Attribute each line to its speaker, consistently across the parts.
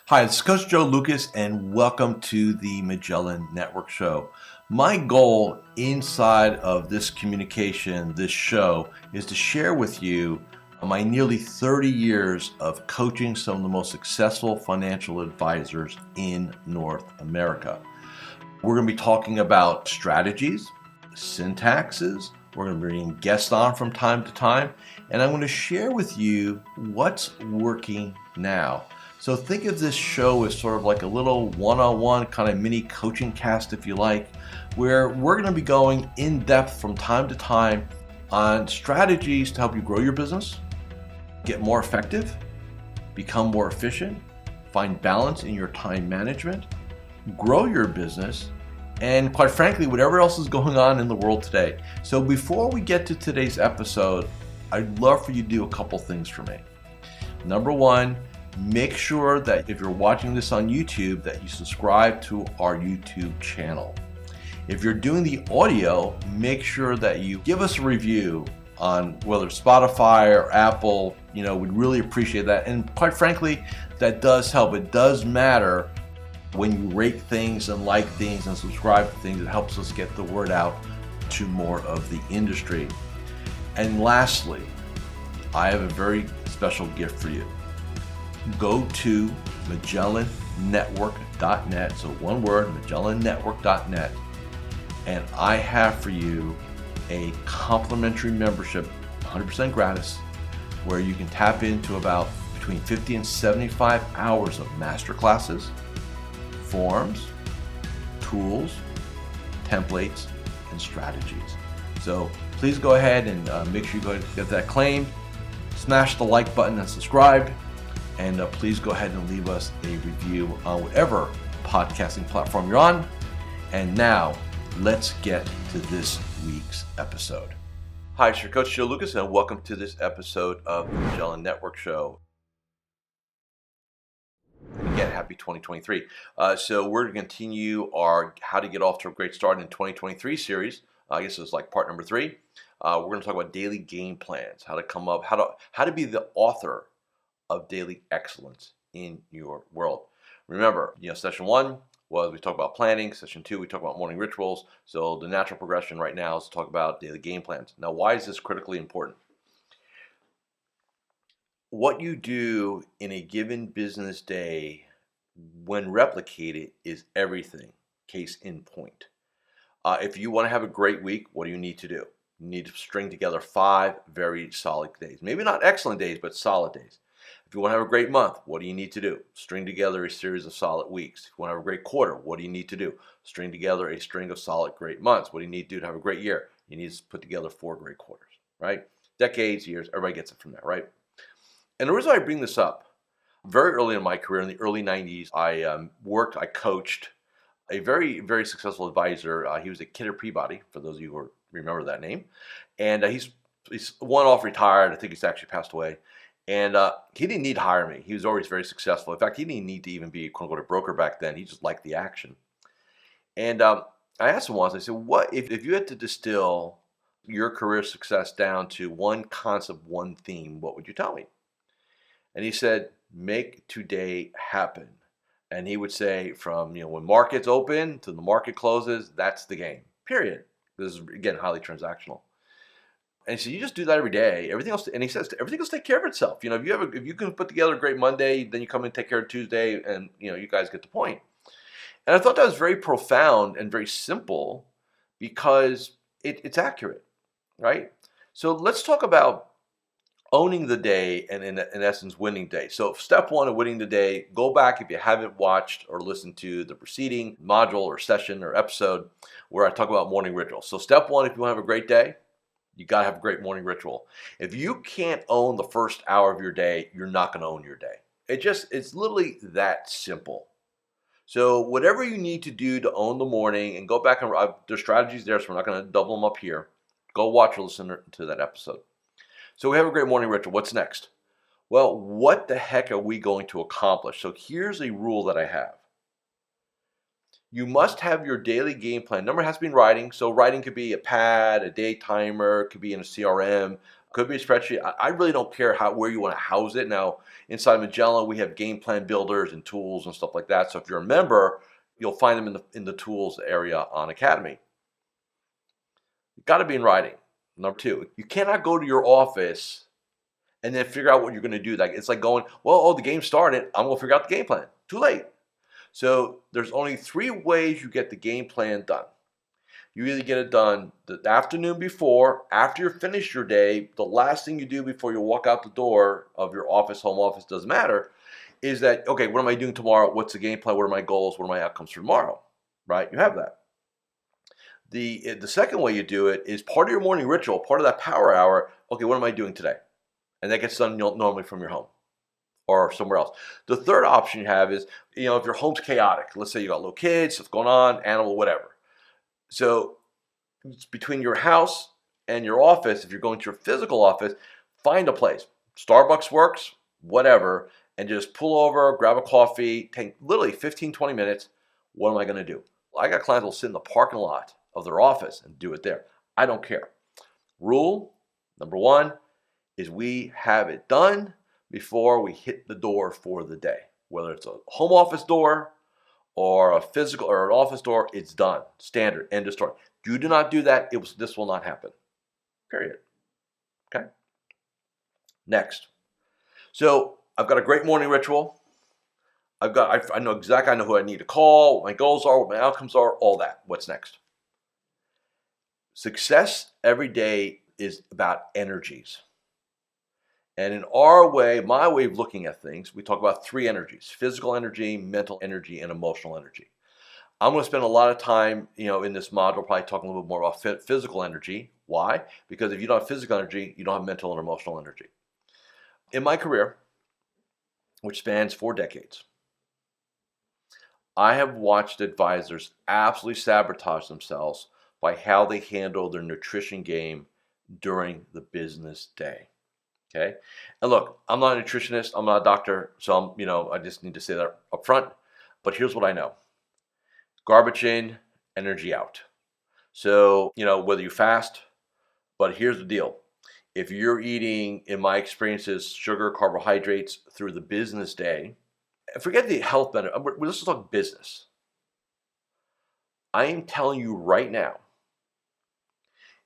Speaker 1: Hi, it's Coach Joe Lucas, and welcome to the Magellan Network Show. My goal inside of this communication, this show, is to share with you my nearly 30 years of coaching some of the most successful financial advisors in North America. We're going to be talking about strategies, syntaxes. We're going to be bringing guests on from time to time, and I'm going to share with you what's working now. So think of this show as sort of like a little one-on-one kind of mini coaching cast, if you like, where we're going to be going in depth from time to time on strategies to help you grow your business, get more effective, become more efficient, find balance in your time management, grow your business, and quite frankly, whatever else is going on in the world today. So before we get to today's episode, I'd love for you to do a couple things for me. Number one, make sure that if you're watching this on YouTube, that you subscribe to our YouTube channel. If you're doing the audio, make sure that you give us a review on whether Spotify or Apple. We'd really appreciate that. And quite frankly, that does help. It does matter when you rate things and like things and subscribe to things. It helps us get the word out to more of the industry. And lastly, I have a very special gift for you. Go to MagellanNetwork.net, so one word, MagellanNetwork.net, and I have for you a complimentary membership, 100% gratis, where you can tap into about between 50 and 75 hours of masterclasses, forms, tools, templates, and strategies. So please go ahead and make sure you go ahead and get that claimed. Smash the like button and subscribe. And please go ahead and leave us a review on whatever podcasting platform you're on. And now, let's get to this week's episode. Hi, it's your Coach Joe Lucas, and welcome to this episode of the Magellan Network Show. Again, happy 2023. So we're going to continue our How to Get Off to a Great Start in 2023 series. I guess it's like part number 3. We're going to talk about daily game plans, how to come up, how to be the author of daily excellence in your world. Remember, session 1 was we talked about planning. Session 2, we talked about morning rituals. So the natural progression right now is to talk about daily game plans. Now, why is this critically important? What you do in a given business day when replicated is everything. Case in point. If you want to have a great week, what do you need to do? You need to string together 5 very solid days. Maybe not excellent days, but solid days. If you want to have a great month, what do you need to do? String together a series of solid weeks. If you want to have a great quarter, what do you need to do? String together a string of solid great months. What do you need to do to have a great year? You need to put together 4 great quarters, right? Decades, years, everybody gets it from there, right? And the reason I bring this up, very early in my career, in the early 90s, I coached a very, very successful advisor. He was a Kidder Peabody, for those of you who remember that name. And he's one-off retired. I think he's actually passed away. And he didn't need to hire me. He was always very successful. In fact, he didn't need to even be a quote-unquote a broker back then. He just liked the action. And I asked him once, I said, what if you had to distill your career success down to one concept, one theme, what would you tell me? And he said, make today happen. And he would say from, when markets open to the market closes, that's the game, period. This is, again, highly transactional. And so you just do that every day. Everything else, and he says, everything else take care of itself. If you can put together a great Monday, then you come in and take care of Tuesday, and you guys get the point. And I thought that was very profound and very simple because it's accurate, right? So let's talk about owning the day and in essence winning day. So step 1 of winning the day, go back if you haven't watched or listened to the preceding module or session or episode where I talk about morning rituals. So step 1, if you want to have a great day, you got to have a great morning ritual. If you can't own the first hour of your day, you're not going to own your day. It's literally that simple. So whatever you need to do to own the morning, and go back and there's strategies there, so we're not going to double them up here. Go watch or listen to that episode. So we have a great morning ritual. What's next? Well, what the heck are we going to accomplish? So here's a rule that I have. You must have your daily game plan. Number has to be in writing. So writing could be a pad, a day timer, it could be in a CRM. Could be a spreadsheet. I really don't care where you want to house it. Now, inside Magellan, we have game plan builders and tools and stuff like that. So if you're a member, you'll find them in the tools area on Academy. You've got to be in writing. Number two, you cannot go to your office and then figure out what you're going to do. Like it's like going, well, the game started. I'm going to figure out the game plan. Too late. So there's only 3 ways you get the game plan done. You either get it done the afternoon before, after you're finished your day, the last thing you do before you walk out the door of your office, home office, doesn't matter, is that, okay, what am I doing tomorrow? What's the game plan? What are my goals? What are my outcomes for tomorrow? Right? You have that. The second way you do it is part of your morning ritual, part of that power hour. Okay, what am I doing today? And that gets done normally from your home or somewhere else. The third option you have is, if your home's chaotic, let's say you got little kids, stuff going on, animal, whatever. So it's between your house and your office. If you're going to your physical office, find a place. Starbucks works, whatever, and just pull over, grab a coffee, take literally 15, 20 minutes. What am I going to do? I got clients who will sit in the parking lot of their office and do it there. I don't care. Rule number 1 is we have it done before we hit the door for the day. Whether it's a home office door or a physical or an office door, it's done. Standard, end of story. You do not do that, this will not happen. Period. Okay? Next. So I've got a great morning ritual. I know exactly, I know who I need to call, what my goals are, what my outcomes are, all that. What's next? Success every day is about energies. And in our way, my way of looking at things, we talk about 3 energies: physical energy, mental energy, and emotional energy. I'm going to spend a lot of time, in this module, probably talking a little bit more about physical energy. Why? Because if you don't have physical energy, you don't have mental and emotional energy. In my career, which spans 4 decades, I have watched advisors absolutely sabotage themselves by how they handle their nutrition game during the business day. Okay. And look, I'm not a nutritionist. I'm not a doctor. So I just need to say that up front. But here's what I know. Garbage in, energy out. So, whether you fast, but here's the deal. If you're eating, in my experiences, sugar, carbohydrates through the business day, forget the health benefit. Let's just talk business. I am telling you right now,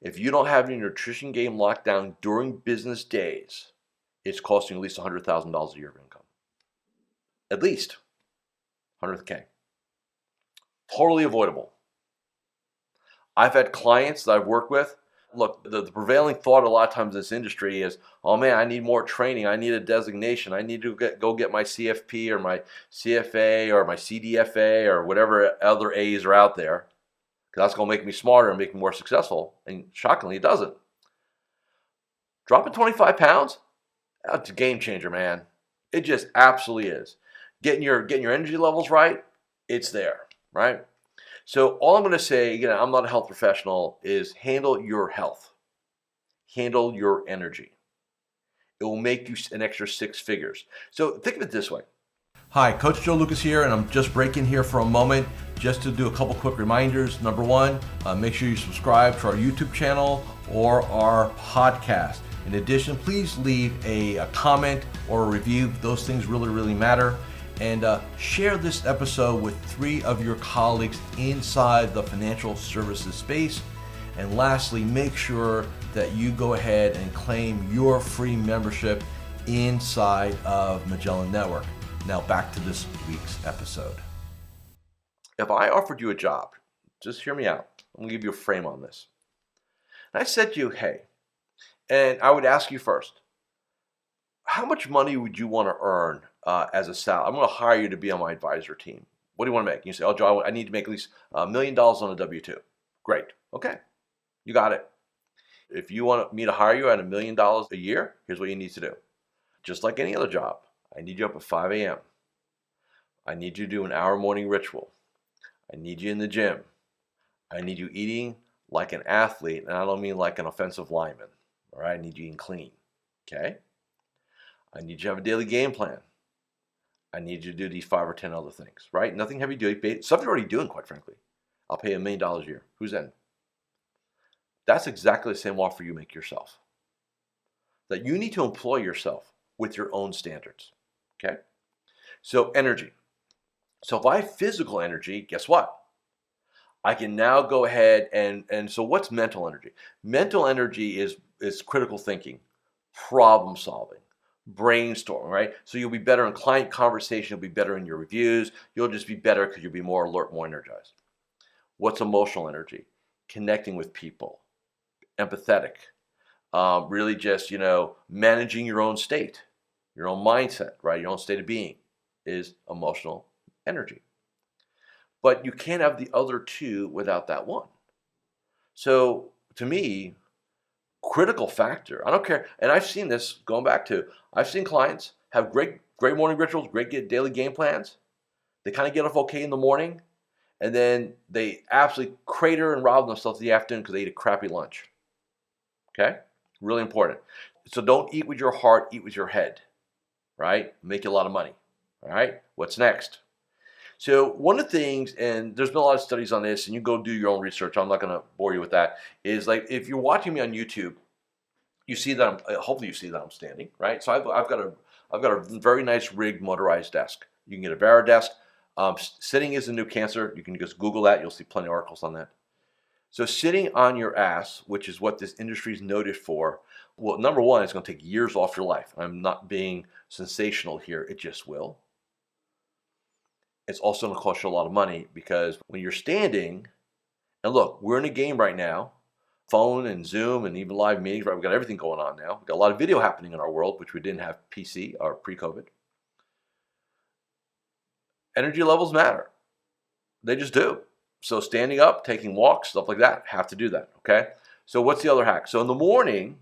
Speaker 1: if you don't have your nutrition game locked down during business days, it's costing you at least $100,000 a year of income. At least $100K. Totally avoidable. I've had clients that I've worked with. Look, the prevailing thought a lot of times in this industry is, oh man, I need more training. I need a designation. I need to go get my CFP or my CFA or my CDFA or whatever other A's are out there. That's going to make me smarter and make me more successful. And shockingly, it doesn't. Dropping 25 pounds, that's a game changer, man. It just absolutely is. Getting your energy levels right, it's there, right? So all I'm going to say, I'm not a health professional, is handle your health. Handle your energy. It will make you an extra 6 figures. So think of it this way. Hi, Coach Joe Lukacs here, and I'm just breaking here for a moment just to do a couple quick reminders. Number 1, make sure you subscribe to our YouTube channel or our podcast. In addition, please leave a comment or a review. Those things really, really matter. And share this episode with 3 of your colleagues inside the financial services space. And lastly, make sure that you go ahead and claim your free membership inside of Magellan Network. Now back to this week's episode. If I offered you a job, just hear me out. I'm going to give you a frame on this. And I said to you, hey, and I would ask you first, how much money would you want to earn as a salary? I'm going to hire you to be on my advisor team. What do you want to make? You say, oh, Joe, I need to make at least $1 million on a W-2. Great. Okay. You got it. If you want me to hire you at $1 million a year, here's what you need to do. Just like any other job, I need you up at 5 a.m. I need you to do an hour morning ritual. I need you in the gym. I need you eating like an athlete, and I don't mean like an offensive lineman. All right, I need you eating clean. Okay? I need you to have a daily game plan. I need you to do these 5 or 10 other things, right? Nothing heavy duty, stuff you're already doing, quite frankly. I'll pay $1 million a year. Who's in? That's exactly the same offer you make yourself. that you need to employ yourself with your own standards. Okay? So energy. So if I have physical energy, guess what? I can now go ahead and so what's mental energy? Mental energy is critical thinking, problem solving, brainstorming, right? So you'll be better in client conversation, you'll be better in your reviews, you'll just be better because you'll be more alert, more energized. What's emotional energy? Connecting with people, empathetic, really just, managing your own state, your own mindset, right? Your own state of being is emotional energy. But you can't have the other two without that one. So to me, critical factor, I don't care, and I've seen this going back to, I've seen clients have great morning rituals, great daily game plans. They kind of get off okay in the morning, and then they absolutely crater and rob themselves in the afternoon because they ate a crappy lunch. Okay? Really important. So don't eat with your heart, eat with your head, right? Make you a lot of money. All right? What's next? So one of the things, and there's been a lot of studies on this, and you go do your own research, I'm not going to bore you with that, is like if you're watching me on YouTube, you see that hopefully you see that I'm standing, right? So I've got a very nice rigged motorized desk. You can get a Varidesk. Sitting is the new cancer. You can just Google that. You'll see plenty of articles on that. So sitting on your ass, which is what this industry is noted for, well, number one, it's going to take years off your life. I'm not being sensational here. It just will. It's also going to cost you a lot of money because when you're standing, and look, we're in a game right now, phone and Zoom and even live meetings, right? We've got everything going on now. We've got a lot of video happening in our world, which we didn't have PC or pre-COVID. Energy levels matter. They just do. So standing up, taking walks, stuff like that, have to do that, okay? So what's the other hack? So in the morning,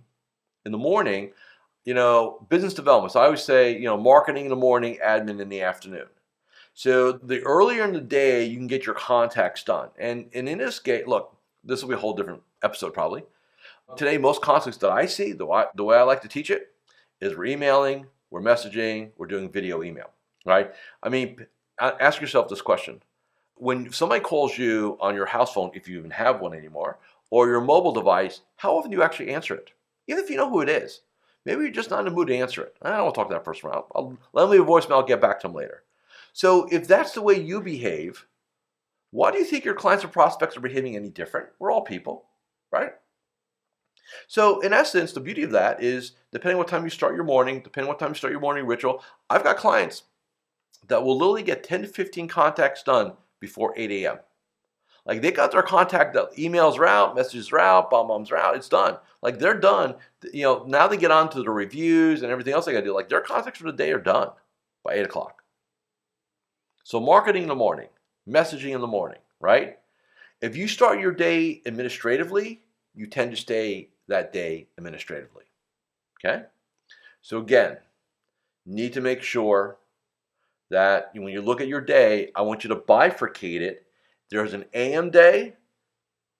Speaker 1: business development. So I always say, marketing in the morning, admin in the afternoon. So the earlier in the day you can get your contacts done. And in this case, look, this will be a whole different episode probably. Today, most contacts that I see, the way I like to teach it, is we're emailing, we're messaging, we're doing video email, right? I mean, ask yourself this question. When somebody calls you on your house phone, if you even have one anymore, or your mobile device, how often do you actually answer it? Even if you know who it is. Maybe you're just not in the mood to answer it. I don't want to talk to that person. I'll let them leave a voicemail, I'll get back to them later. So if that's the way you behave, why do you think your clients or prospects are behaving any different? We're all people, right? So in essence, the beauty of that is depending what time you start your morning, depending what time you start your morning ritual, I've got clients that will literally get 10 to 15 contacts done before 8 a.m. Like they got their contact, emails are out, messages are out, bombs are out, it's done. Like they're done. Now they get on to the reviews and everything else they got to do. Like their contacts for the day are done by 8 o'clock. So marketing in the morning, messaging in the morning, right? If you start your day administratively, you tend to stay that day administratively, okay? So again, need to make sure that when you look at your day, I want you to bifurcate it. There's an AM day,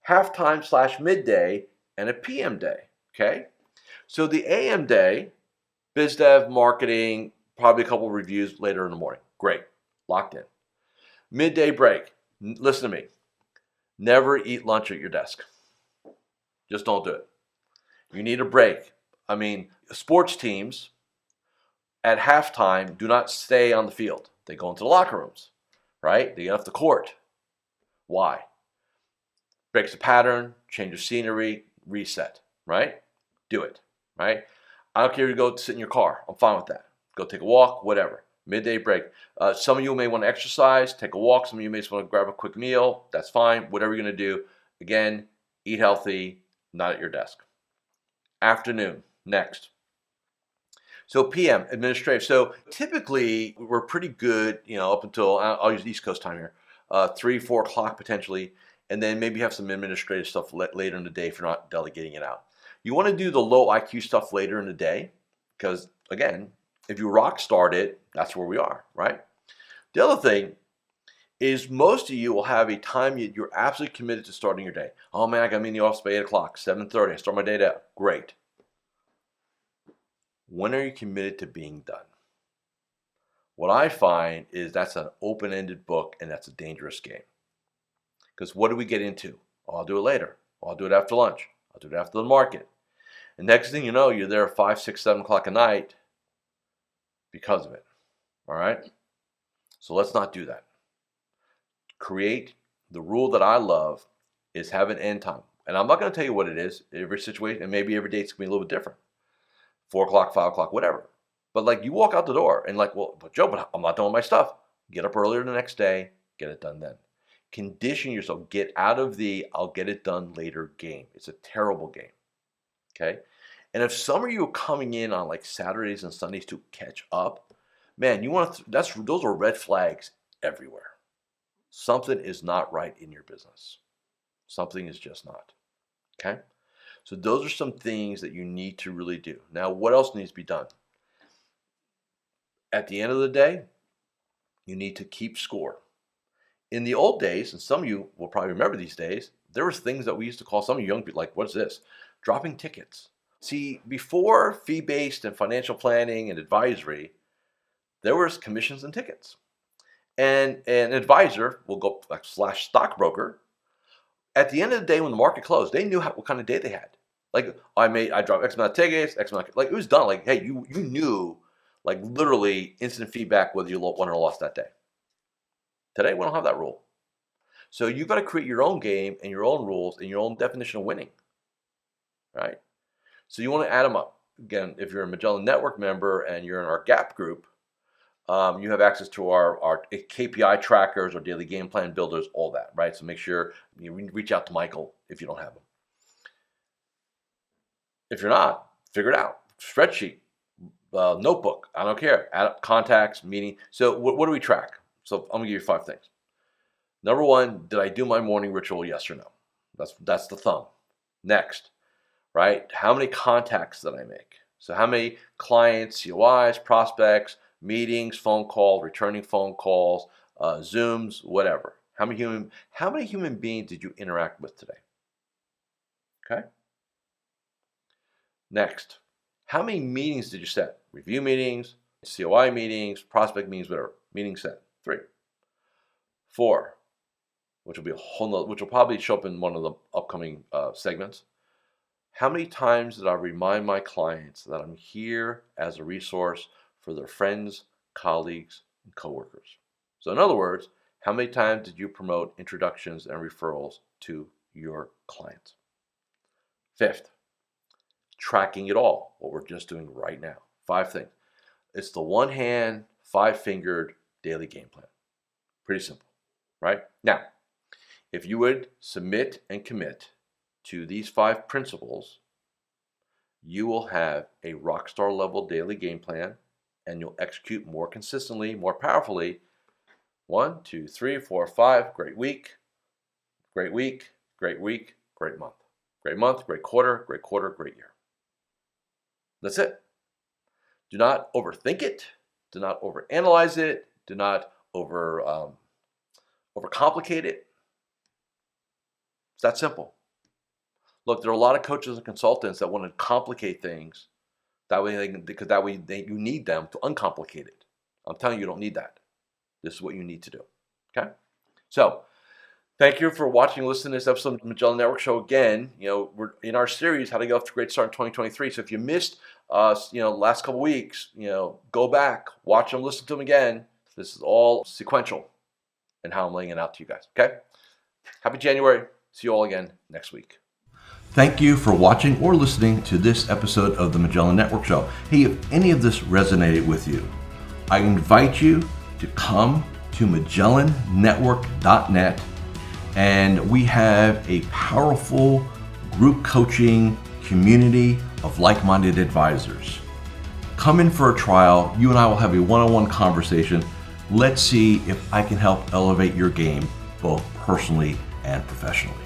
Speaker 1: halftime/midday, and a PM day, okay? So the AM day, biz dev, marketing, probably a couple of reviews later in the morning. Great, locked in. Midday break, listen to me. Never eat lunch at your desk. Just don't do it. You need a break. I mean, sports teams at halftime do not stay on the field. They go into the locker rooms, right? They get off the court. Why? Breaks the pattern, change the scenery, reset, right? Do it, right? I don't care if you go sit in your car. I'm fine with that. Go take a walk, whatever. Midday break. Some of you may want to exercise, take a walk. Some of you may just want to grab a quick meal. That's fine. Whatever you're going to do. Again, eat healthy, not at your desk. Afternoon, next. So PM, administrative. So typically we're pretty good, up until, I'll use East Coast time here, 3, 4 o'clock potentially, and then maybe have some administrative stuff later in the day if you're not delegating it out. You want to do the low IQ stuff later in the day because, again, if you rock start it, that's where we are, right? The other thing is most of you will have a time you're absolutely committed to starting your day. Oh man, I got to be in the office by 8 o'clock, 7:30, I start my day out. Great. When are you committed to being done? What I find is that's an open-ended book and that's a dangerous game. Because what do we get into? Oh, I'll do it later. Oh, I'll do it after lunch. I'll do it after the market. And next thing you know, you're there at 5, 6, 7 o'clock at night because of it. All right? So let's not do that. Create the rule that I love is have an end time. And I'm not going to tell you what it is. Every situation, and maybe every day it's going to be a little bit different. 4 o'clock, 5 o'clock, whatever. But like you walk out the door and like, well, but Joe, but I'm not doing my stuff. Get up earlier the next day, get it done then. Condition yourself. Get out of the I'll get it done later game. It's a terrible game. Okay? And if some of you are coming in on like Saturdays and Sundays to catch up, man, you want to those are red flags everywhere. Something is not right in your business. Something is just not. Okay? So those are some things that you need to really do. Now, what else needs to be done? At the end of the day, you need to keep score. In the old days, and some of you will probably remember these days, there was things that we used to call, some of you young people, like, what is this? Dropping tickets. See, before fee-based and financial planning and advisory, there was commissions and tickets. And an advisor will go like / stockbroker. At the end of the day, when the market closed, they knew what kind of day they had. Like, I dropped X amount of tickets, X amount, like it was done. Like, hey, you knew, like literally instant feedback whether you won or lost that day. Today, we don't have that rule. So you've got to create your own game and your own rules and your own definition of winning, right? So you want to add them up. Again, if you're a Magellan Network member and you're in our GAP group, you have access to our KPI trackers, our daily game plan builders, all that, right? So make sure you reach out to Michael if you don't have them. If you're not, figure it out. Spreadsheet, notebook, I don't care. Add up contacts, meeting. So what do we track? So I'm gonna give you 5 things. Number 1, did I do my morning ritual? Yes or no? That's the thumb. Next, right? How many contacts did I make? So how many clients, COIs, prospects, meetings, phone calls, returning phone calls, Zooms, whatever. How many human beings did you interact with today? Okay. Next, how many meetings did you set? Review meetings, COI meetings, prospect meetings, whatever. Meetings set. 3. 4, which will probably show up in one of the upcoming segments. How many times did I remind my clients that I'm here as a resource for their friends, colleagues, and coworkers? So in other words, how many times did you promote introductions and referrals to your clients? 5th, tracking it all, what we're just doing right now. 5 things. It's the one hand, 5-fingered daily game plan. Pretty simple, right? Now, if you would submit and commit to these 5 principles, you will have a rockstar level daily game plan, and you'll execute more consistently, more powerfully. 1, 2, 3, 4, 5. Great week, great week, great week, great month. Great month, great quarter, great year. That's it. Do not overthink it. Do not overanalyze it. Do not overcomplicate it. It's that simple. Look, there are a lot of coaches and consultants that want to complicate things. That way, you need them to uncomplicate it. I'm telling you, you don't need that. This is what you need to do. Okay? So, thank you for watching and listening to this episode of the Magellan Network Show. Again, we're in our series, How to Get Off to a Great Start in 2023. So if you missed us, last couple weeks, go back, watch them, listen to them again. This is all sequential in how I'm laying it out to you guys. Okay? Happy January. See you all again next week. Thank you for watching or listening to this episode of the Magellan Network Show. Hey, if any of this resonated with you, I invite you to come to MagellanNetwork.net, and we have a powerful group coaching community of like-minded advisors. Come in for a trial. You and I will have a one-on-one conversation. Let's see if I can help elevate your game, both personally and professionally.